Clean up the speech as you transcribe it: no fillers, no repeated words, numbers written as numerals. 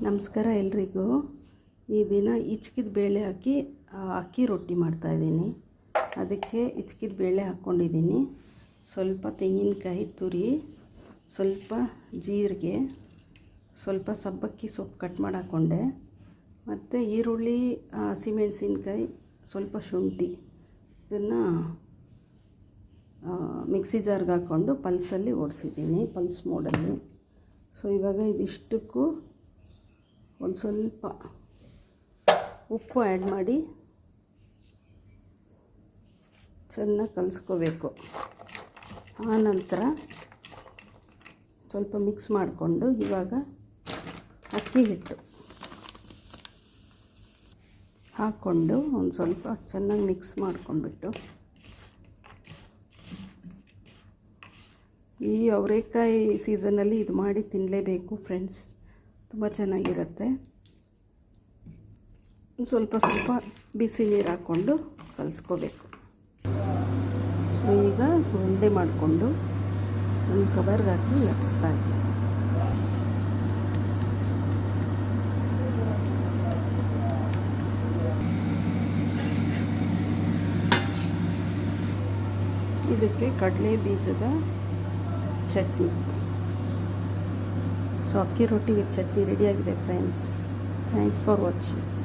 ನಮಸ್ಕಾರ ಎಲ್ರಿಗೂ. ಈ ದಿನ ಹಿಚ್ಕಿದ ಬೇಳೆ ಹಾಕಿ ಅಕ್ಕಿ ರೊಟ್ಟಿ ಮಾಡ್ತಾಯಿದ್ದೀನಿ. ಅದಕ್ಕೆ ಹಿಚ್ಕಿದ ಬೇಳೆ ಹಾಕ್ಕೊಂಡಿದ್ದೀನಿ. ಸ್ವಲ್ಪ ತೆಂಗಿನಕಾಯಿ ತುರಿ, ಸ್ವಲ್ಪ ಜೀರಿಗೆ, ಸ್ವಲ್ಪ ಸಬ್ಬಕ್ಕಿ ಸೊಪ್ಪು ಕಟ್ ಮಾಡಿ ಹಾಕ್ಕೊಂಡೆ, ಮತ್ತು ಈರುಳ್ಳಿ, ಹಸಿಮೆಣಸಿನ್ಕಾಯಿ, ಸ್ವಲ್ಪ ಶುಂಠಿ ಇದನ್ನು ಮಿಕ್ಸಿ ಜಾರ್ಗೆ ಹಾಕ್ಕೊಂಡು ಪಲ್ಸಲ್ಲಿ ಓಡಿಸಿದ್ದೀನಿ, ಪಲ್ಸ್ ಮೋಡಲ್ಲಿ. ಸೊ ಇವಾಗ ಇದಿಷ್ಟಕ್ಕೂ ಒಂದು ಸ್ವಲ್ಪ ಉಪ್ಪು ಆ್ಯಡ್ ಮಾಡಿ ಚೆನ್ನಾಗಿ ಕಲಿಸ್ಕೋಬೇಕು. ಆನಂತರ ಸ್ವಲ್ಪ ಮಿಕ್ಸ್ ಮಾಡಿಕೊಂಡು ಇವಾಗ ಅಕ್ಕಿ ಹಿಟ್ಟು ಹಾಕ್ಕೊಂಡು ಒಂದು ಸ್ವಲ್ಪ ಚೆನ್ನಾಗಿ ಮಿಕ್ಸ್ ಮಾಡ್ಕೊಂಡ್ಬಿಟ್ಟು, ಈ ಅವರೆಕಾಯಿ ಸೀಸನಲ್ಲಿ ಇದು ಮಾಡಿ ತಿನ್ನಲೇಬೇಕು ಫ್ರೆಂಡ್ಸ್, ತುಂಬ ಚೆನ್ನಾಗಿರುತ್ತೆ. ಸ್ವಲ್ಪ ಬಿಸಿ ನೀರು ಹಾಕ್ಕೊಂಡು ಕಲಿಸ್ಕೋಬೇಕು. ಸೊ ಈಗ ಉಂಡೆ ಮಾಡಿಕೊಂಡು ಒಂದು ಕವರ್ಗೆ ಹಾಕಿ ಲಟ್ಟಿಸ್ತಾ ಇದ್ದೀನಿ. ಇದಕ್ಕೆ ಕಡಲೆ ಬೀಜದ ಚಟ್ನಿ. ಸೊ ಅಕ್ಕಿ ರೊಟ್ಟಿ ವಿತ್ ಚಟ್ನಿ ರೆಡಿಯಾಗಿದೆ ಫ್ರೆಂಡ್ಸ್. Thanks for watching.